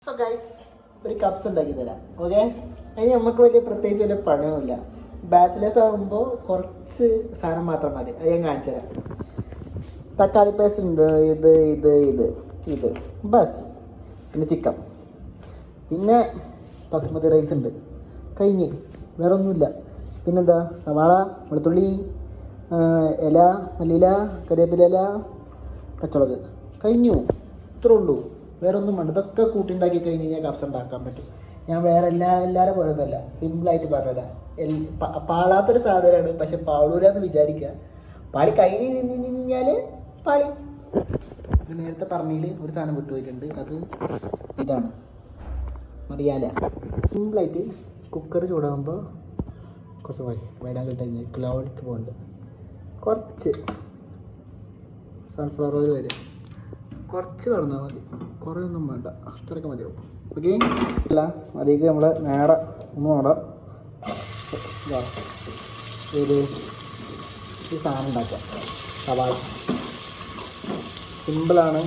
So guys, ഒരു cups ഉണ്ടാക്കി തരാം. ഓക്കെ, അതിന് നമുക്ക് പ്രത്യേകിച്ച് വലിയ പണമൊന്നുമില്ല. ബാച്ചിലേഴ്സ് ആകുമ്പോൾ കുറച്ച് സാധനം മാത്രം മതി. അത് ഞാൻ കാണിച്ചു തരാം. തക്കാളി പേസ്റ്റ് ഉണ്ട്, ഇത് ബസ്. പിന്നെ ചിക്കൻ, പിന്നെ ബസ്മതി റൈസ് ഉണ്ട്. കഴിഞ്ഞ്, വേറെ ഒന്നുമില്ല. പിന്നെന്താ, സവാള, വെളുത്തുള്ളി, ഇല, മല്ലിയില, കരിവേപ്പില ഇല, പച്ചമുളക്. കഴിഞ്ഞു, ഇത്രേ ഉള്ളൂ. വേറെ ഒന്നും വേണ്ട. ഇതൊക്കെ കൂട്ടിണ്ടാക്കി കഴിഞ്ഞ് കഴിഞ്ഞാൽ കപ്സ് ഉണ്ടാക്കാൻ പറ്റും. ഞാൻ വേറെ എല്ലാവരും പോലൊന്നുമല്ല, സിമ്പിളായിട്ട് പറഞ്ഞുതരാം. പാളാത്തൊരു സാധനമാണ്, പക്ഷെ പാളൂരാന്ന് വിചാരിക്കുക. പാളി കഴിഞ്ഞ് നിന്ന് കഴിഞ്ഞാൽ പാളി. നേരത്തെ പറഞ്ഞതിൽ ഒരു സാധനം വിട്ടുപോയിട്ടുണ്ട്. അത് ഇതാണ് മറിയാല. സിമ്പിളായിട്ട് കുക്കർ ചൂടാകുമ്പോൾ കുറച്ച് വൈഡാങ്കിൾ ടൈം ക്ലൗഡ് പോകുന്നുണ്ട്. കുറച്ച് സൺഫ്ലവർ ഓയിൽ വരും. കുറച്ച് പറഞ്ഞാൽ മതി, കുറേ ഒന്നും വേണ്ട, അത്രയൊക്കെ മതിയാവും. ഓക്കെ, അല്ല അതിലേക്ക് നമ്മൾ നേരെ ഒന്നുകൂടെ ഏത് ഈ സാധനം ഉണ്ടാക്കാം. സവാള സിമ്പിളാണ്,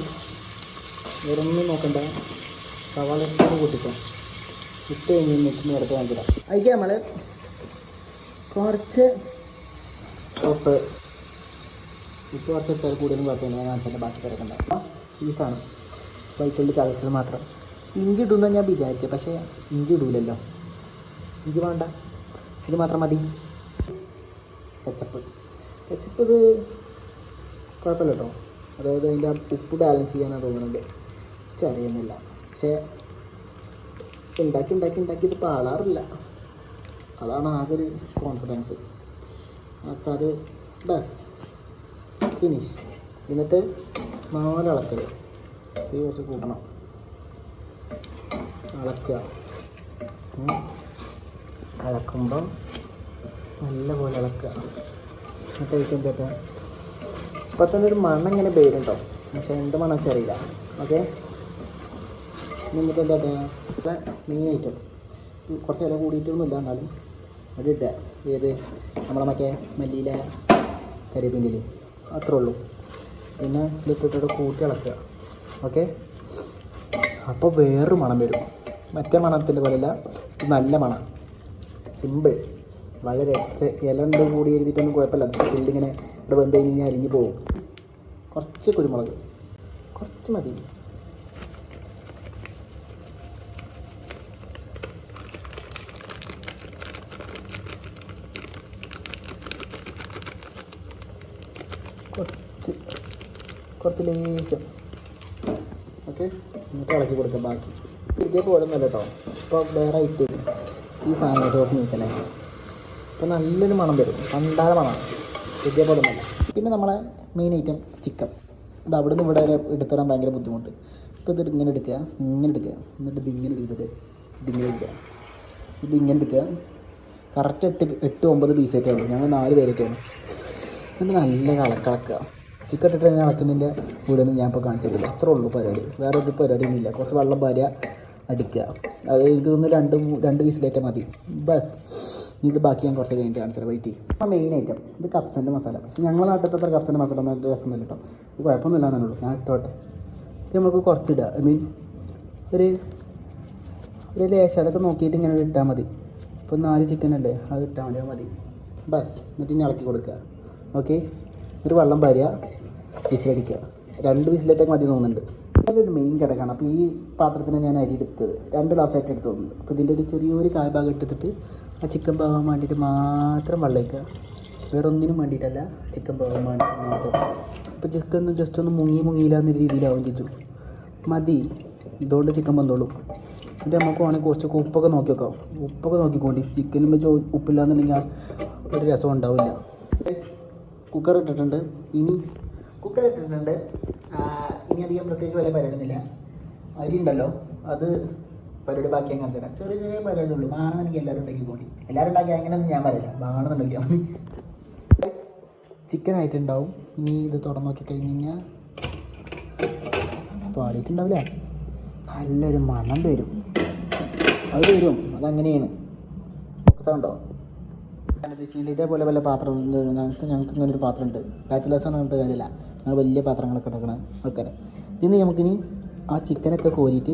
വേറൊന്നും നോക്കണ്ട. സവാള ഇഷ്ടം കൂട്ടിക്കോ. ഇട്ട് കഴിഞ്ഞ് മിക്സിന് എടുത്ത് കാണിച്ചിടാം. അതിലേക്ക് നമ്മൾ കുറച്ച് ഉപ്പ് കുറച്ച് ഇട്ടാൽ കൂടുതലും കുഴപ്പമില്ല. ഞാൻ കാണിച്ചിട്ട് ബാക്കി കിടക്കണ്ട. ഈ സാധനം വൈറ്റുള്ളി ചതച്ചത് മാത്രം. ഇഞ്ചി ഇടുമെന്ന് ഞാൻ വിചാരിച്ചത്, പക്ഷേ ഇഞ്ചി ഇടൂലല്ലോ. ഇഞ്ചി വേണ്ട, ഇത് മാത്രം മതി. കെച്ചപ്പ് ഇത് കുഴപ്പമില്ല കേട്ടോ. അതായത് അതിൻ്റെ ഉപ്പ് ബാലൻസ് ചെയ്യാനാണ് തോന്നുന്നുണ്ട്. അറിയുന്നില്ല, പക്ഷേ ഉണ്ടാക്കി ഇത് പാളാറില്ല. അതാണ് ആകെ ഒരു കോൺഫിഡൻസ്. അപ്പോൾ അത് ബസ് ഫിനിഷ്. എന്നിട്ട് 4 ഇളക്കൽ. തീ കുറച്ച് കൂട്ടണം. ഇളക്കുമ്പം നല്ലപോലെ ഇളക്കുക. എന്നിട്ട് കഴിക്കുമ്പോഴത്തെ ഇപ്പം തന്നെ ഒരു മണം ഇങ്ങനെ പേരുണ്ടോ, പക്ഷെ എന്ത് മണം വെച്ചറിയില്ല. ഓക്കെ, എന്നിട്ട് എന്താ ഇപ്പം മെയിൻ ഐറ്റം കുറച്ച് വില കൂടിയിട്ടൊന്നുമില്ല, എന്നാലും അത് ഇട്ടുക. ഏത് നമ്മളെ മറ്റേ മല്ലിയില, കരിവേപ്പില, അത്രേ ഉള്ളൂ. പിന്നെ ഇതിലിട്ടിട്ട് കൂട്ടി ഇളക്കുക. ഓക്കെ, അപ്പോൾ വേറൊരു മണം വരും. മറ്റേ മണത്തിൻ്റെ പോലെയല്ല, ഇത് നല്ല മണം. സിമ്പിൾ, വളരെ. ഇല ഉണ്ട് കൂടി എഴുതിയിട്ടൊന്നും കുഴപ്പമില്ല. ഇതിങ്ങനെ ഇവിടെ വന്നു കഴിഞ്ഞാൽ അരിഞ്ഞ് പോകും. കുറച്ച് കുരുമുളക്, കുറച്ച് മതി. കുറച്ച് ലേശം. ഓക്കെ, എന്നിട്ട് ഇളക്കി കൊടുക്കുക. ബാക്കി ഇതേ പോലൊന്നുമല്ല കേട്ടോ. ഇപ്പോൾ വേറെ ഐറ്റ് ഈ സാധനം ദോശ നീക്കണേ. ഇപ്പോൾ നല്ലൊരു മണം വരും, കണ്ടാല മണമാണ്. ഇതേ പോലൊന്നുമല്ല. പിന്നെ നമ്മളെ മെയിൻ ഐറ്റം ചിക്കൻ. ഇത് അവിടെ നിന്ന് ഇവിടെ വരെ എടുത്തുതരാൻ ഭയങ്കര ബുദ്ധിമുട്ട്. ഇപ്പോൾ ഇത് ഇങ്ങനെ എടുക്കുക, എന്നിട്ട് ഇതിങ്ങനെ എടുക്കുക, ഇതിങ്ങനെ എടുക്കുക. കറക്റ്റ് 8-9 പീസായിട്ടേ ഉള്ളൂ. ഞങ്ങൾ 4 പേരൊക്കെയാണ്. എന്നിട്ട് നല്ല ഇളക്കുക. ചിക്കൻ ഇട്ടിട്ട് തന്നെ ഇളക്കുന്നതിൻ്റെ വീടൊന്നും ഞാൻ ഇപ്പോൾ കാണിച്ചിട്ടില്ല. അത്രേ ഉള്ളൂ പരിപാടി, വേറെ ഒരു പരിപാടിയൊന്നുമില്ല. കുറച്ച് വെള്ളം ഭാര്യ അടിക്കുക. അത് എനിക്ക് തോന്നുന്നു 2 പീസിലേറ്റം മതി. ബസ്. ഇത് ബാക്കി ഞാൻ കുറച്ച് കഴിഞ്ഞിട്ട് കാണിച്ചാൽ വെയിറ്റ് ചെയ്യും. അപ്പോൾ മെയിൻ ഐറ്റം ഇത് കപ്സിൻ്റെ മസാല. പക്ഷേ ഞങ്ങളുടെ നാട്ടിലത്തെ അത്ര കപ്സിൻ്റെ മസാല ഒന്നും രസമൊന്നുമില്ല കേട്ടോ. ഇത് കുഴപ്പമൊന്നുമില്ല എന്നുള്ളൂ. ഞാൻ ഇട്ടോട്ടെ. ഇത് നമുക്ക് കുറച്ചിടുക. ഒരു ലേശം അതൊക്കെ നോക്കിയിട്ട് ഇങ്ങനെ ഇട്ടാൽ മതി. ഇപ്പോൾ 4 ചിക്കൻ അല്ലേ, അത് ഇട്ടാൽ മതി. ബസ്. എന്നിട്ട് ഇനി ഇളക്കി കൊടുക്കുക. ഓക്കെ, ഒരു വെള്ളം ഭാര്യ വിസിലടിക്കുക. 2 വിസിലേറ്റൊക്കെ മതി തോന്നുന്നുണ്ട്. നല്ലൊരു മെയിൻ കിടക്കാണ്. അപ്പോൾ ഈ പാത്രത്തിന് ഞാൻ അരി എടുത്തത് 2 ഗ്ലാസ്സായിട്ട് എടുത്ത് തോന്നുന്നുണ്ട്. അപ്പോൾ ഇതിൻ്റെ ഒരു ചെറിയൊരു കാൽഭാഗം എടുത്തിട്ട് ആ ചിക്കൻ പോകാൻ വേണ്ടിയിട്ട് മാത്രം വെള്ളം വയ്ക്കുക. വേറെ ഒന്നിനും വേണ്ടിയിട്ടല്ല, ചിക്കൻ പോകാൻ വേണ്ടിയിട്ട് മാത്രം. അപ്പോൾ ചിക്കൻ ജസ്റ്റ് ഒന്ന് മുങ്ങിയില്ല എന്ന രീതിയിലാവും ചിച്ചു മതി. ഇതുകൊണ്ട് ചിക്കൻ വന്നോളൂ. എന്നിട്ട് നമുക്ക് വേണമെങ്കിൽ കുറച്ചൊക്കെ ഉപ്പൊക്കെ നോക്കി വെക്കാം. ഉപ്പൊക്കെ നോക്കിക്കോണ്ടി. ചിക്കനും വെച്ച് ഉപ്പില്ലാന്നുണ്ടെങ്കിൽ ഒരു രസം ഉണ്ടാവില്ല. കുക്കർ ഇട്ടിട്ടുണ്ട്. ഇനി അധികം പ്രത്യേകിച്ച് വലിയ പരിപാടിയൊന്നുമില്ല. അരി ഉണ്ടല്ലോ, അത് പരിപാടി ബാക്കി ഞാൻ കാണിച്ചു തരാം. ചെറിയ പരിപാടി ഉള്ളൂ. വേണമെന്നുണ്ടെങ്കിൽ എല്ലാവരും ഉണ്ടാക്കിക്കോണ്ടി. എല്ലാവരും ഉണ്ടാക്കി അങ്ങനെയൊന്നും ഞാൻ പറയില്ല, വേണമെന്നുണ്ടെങ്കിൽ മതി. ചിക്കൻ ആയിട്ടുണ്ടാവും. ഇനി ഇത് തുറന്ന് നോക്കി കഴിഞ്ഞ് കഴിഞ്ഞാൽ പാടിയിട്ടുണ്ടാവില്ല, നല്ലൊരു മണം വരും. അതങ്ങനെയാണ്. ഉണ്ടോ ഇതേപോലെ വല്ല പാത്രം ഞങ്ങൾക്ക് ഇങ്ങനെ ഒരു പാത്രം ഉണ്ട്. ബാച്ചിലേഴ്സാണ് പറഞ്ഞിട്ട് കാര്യമില്ല, ഞങ്ങൾ വലിയ പാത്രങ്ങളൊക്കെ ഉണ്ടാക്കണ ആൾക്കാർ. ഇന്ന് നമുക്കിനി ആ ചിക്കനൊക്കെ കോരിയിട്ട്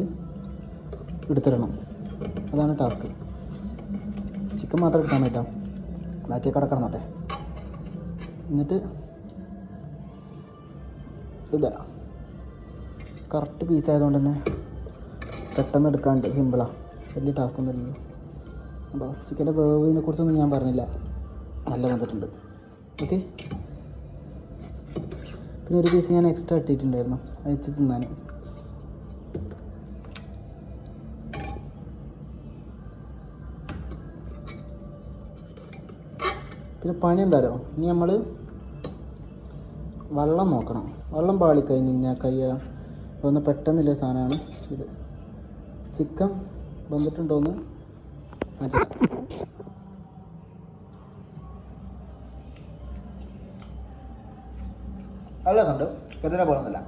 എടുത്തിടണം. അതാണ് ടാസ്ക്. ചിക്കൻ മാത്രം എടുക്കാൻ പറ്റാം, ബാക്കിയൊക്കെ അവിടെ കിടന്നോട്ടെ. എന്നിട്ട് ഇല്ല, കറക്റ്റ് പീസ് ആയതുകൊണ്ട് തന്നെ പെട്ടെന്ന് എടുക്കാണ്ട് സിമ്പിളാണ്, വലിയ ടാസ്ക് ഒന്നും ഇല്ലല്ലോ. അപ്പോൾ ചിക്കൻ്റെ വേവിനെ കുറിച്ചൊന്നും ഞാൻ പറഞ്ഞില്ല, നല്ല വന്നിട്ടുണ്ട്. ഓക്കെ, പിന്നെ ഒരു പീസ് ഞാൻ എക്സ്ട്രാ ഇട്ടിട്ടുണ്ടായിരുന്നു അയച്ച് തിന്നാൻ. പിന്നെ പണി എന്തായാലും ഇനി നമ്മൾ വെള്ളം നോക്കണം. വെള്ളം പാളിക്കഴിഞ്ഞ് കഴിഞ്ഞാൽ ഒന്ന് പെട്ടെന്നില്ല സാധനമാണ് ഇത്. ചിക്കൻ വന്നിട്ടുണ്ടോയെന്ന് കാണിച്ചാൽ നല്ല രസമുണ്ട്, കതിരെ പോകുന്നില്ല.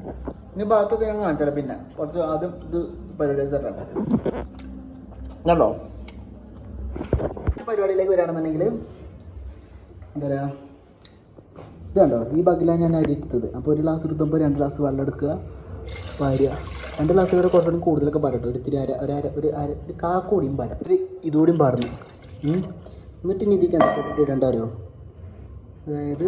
ഇനി ബാക്കിയൊക്കെ ഞാൻ കാണിച്ചാൽ പിന്നെ കുറച്ച് ആദ്യം ഇത് പരിപാടി സെറ്റാണ് കണ്ടോ. പരിപാടിയിലേക്ക് വരികയാണെന്നുണ്ടെങ്കിൽ എന്താ പറയുക, ഇത് കണ്ടോ, ഈ ബഗ്ഗിലാണ് ഞാൻ അരി എടുത്തത്. അപ്പോൾ ഒരു ഗ്ലാസ് എടുക്കുമ്പോൾ 2 ഗ്ലാസ് വെള്ളം എടുക്കുക, പാരുക. 2 ഗ്ലാസ് വരെ കുറച്ചുകൂടി കൂടുതലൊക്കെ പാരട്ടോ, ഒരിത്തിരി ഒരു കാക്കൂടിയും പാരാം, ഇത്തിരി ഇതുകൂടിയും പാർന്നു. എന്നിട്ട് ഇനി ഇതിക്ക് എന്താ ഇടേണ്ട അറിയോ, അതായത്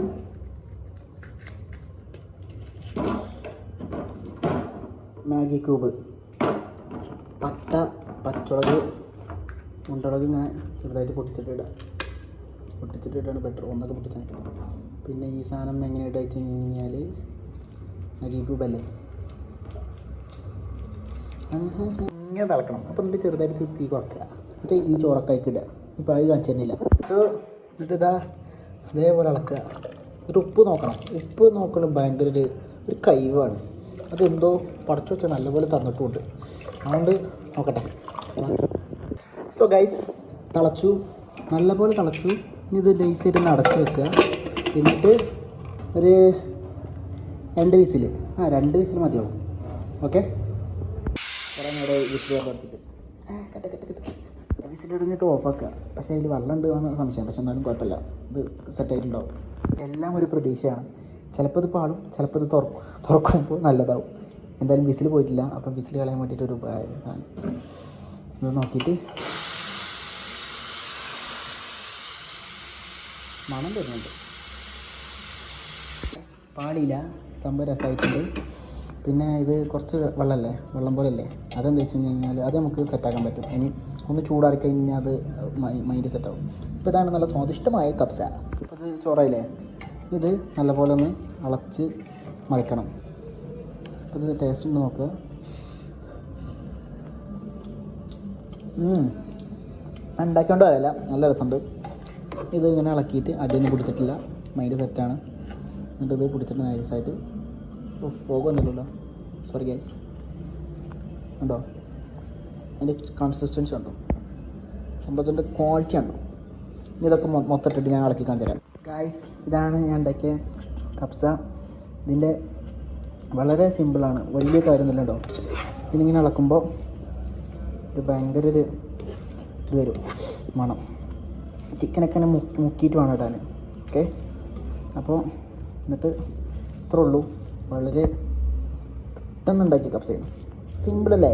മാഗി ക്യൂബ്, പട്ട, പച്ചമുളക്, മുണ്ടമുളക് ഇങ്ങനെ ചെറുതായിട്ട് പൊട്ടിച്ചിട്ടിട്ടാണ് ബെറ്റർ, ഒന്നൊക്കെ പൊട്ടിച്ചാൽ. പിന്നെ ഈ സാധനം എങ്ങനെയായിട്ട് വെച്ച് കഴിഞ്ഞാൽ മാഗി ക്യൂബല്ലേ, ഇങ്ങനെ തിളക്കണം. അപ്പം എന്നിട്ട് ചെറുതായിട്ട് തീ കുറക്കുക, എന്നിട്ട് ഈ ചോറൊക്കെ ഇടുക. ഇപ്പോൾ അത് കാണിച്ചു തരുന്നില്ല. എന്നിട്ട് ഇതാ അതേപോലെ ഇളക്കുക. എന്നിട്ട് ഉപ്പ് നോക്കണം. ഉപ്പ് നോക്കണം ഭയങ്കര ഒരു കൈവാണ്. അതെന്തോ പടച്ചു വെച്ചാൽ നല്ലപോലെ തന്നിട്ടുമുണ്ട്, അതുകൊണ്ട് നോക്കട്ടെ. സോ ഗൈസ്, തിളച്ചു, നല്ലപോലെ തിളച്ചു. ഇനി ഇത് നൈസായിട്ട് ഒന്ന് അടച്ച് വെക്കുക. എന്നിട്ട് ഒരു 2 വിസിൽ, 2 വിസിൽ മതിയാവും. ഓക്കെ, കുറേ നേരം വിസിൽ ചേർത്തിട്ട് വിസിൽ ഇടഞ്ഞിട്ട് ഓഫാക്കുക. പക്ഷേ അതിൽ വെള്ളം ഉണ്ട് എന്ന് സംശയം, പക്ഷെ എന്നാലും കുഴപ്പമില്ല, ഇത് സെറ്റായിട്ടുണ്ടാവും. എല്ലാം ഒരു പ്രതീക്ഷയാണ്. ചിലപ്പോൾ ഇത് പാടും, ചിലപ്പോൾ ഇത് തുറക്കുമ്പോൾ നല്ലതാവും. എന്തായാലും വിസിൽ പോയിട്ടില്ല, അപ്പം വിസിൽ കളയാൻ വേണ്ടിയിട്ടൊരു സാധനം ഇത് നോക്കിയിട്ട് മണം തരുന്നുണ്ട്. പാടിയില്ല, സംഭവം രസമായിട്ടുണ്ട്. പിന്നെ ഇത് കുറച്ച് വെള്ളമല്ലേ, വെള്ളം പോലെയല്ലേ, അതെന്താ വെച്ച് കഴിഞ്ഞാൽ അത് നമുക്ക് സെറ്റാക്കാൻ പറ്റും. ഇനി ഒന്ന് ചൂടാറി കഴിഞ്ഞാൽ അത് മൈൻഡ് സെറ്റാവും. ഇപ്പോൾ ഇതാണ് നല്ല സ്വാദിഷ്ടമായ കബ്സ. ഇപ്പോൾ ഇത് ചോറായില്ലേ, ഇത് നല്ലപോലെ ഒന്ന് അളച്ച് മറിക്കണം. അപ്പോൾ ഇത് ടേസ്റ്റ് ഉണ്ട് നോക്കുക. ഉണ്ടാക്കിക്കൊണ്ട് വരല്ല, നല്ല രസമുണ്ട്. ഇത് ഇങ്ങനെ ഇളക്കിയിട്ട് അടിയൊന്നും പിടിച്ചിട്ടില്ല, മൈൻഡ് സെറ്റാണ്. എന്നിട്ട് ഇത് പിടിച്ചിട്ട് നൈസായിട്ട് പോകുന്നില്ലല്ലോ, സോറി ഗൈസ്. ഉണ്ടോ അതിൻ്റെ കൺസിസ്റ്റൻസി ഉണ്ടോ, സംഭവത്തിൻ്റെ ക്വാളിറ്റി ഉണ്ടോ. ഇനി ഇതൊക്കെ മൊത്തമായിട്ടിട്ട് ഞാൻ ഇളക്കി കാണിച്ചു തരാം ഗൈസ്. ഇതാണ് ഞാൻ ഉണ്ടാക്കിയ കബ്സ. ഇതിൻ്റെ വളരെ സിമ്പിളാണ്, വലിയ കാര്യമൊന്നുമില്ല കേട്ടോ. ഇതിനിങ്ങനെ ഇളക്കുമ്പോൾ ഒരു ഭയങ്കര ഒരു ഇത് വരും, മണം. ചിക്കനൊക്കെ തന്നെ മുക്കിയിട്ട് വേണം ഇടാൻ. ഓക്കെ, അപ്പോൾ എന്നിട്ട് ഇത്രേ ഉള്ളൂ. വളരെ പെട്ടെന്ന് ഉണ്ടാക്കിയ കബ്സയാണ്, സിമ്പിളല്ലേ.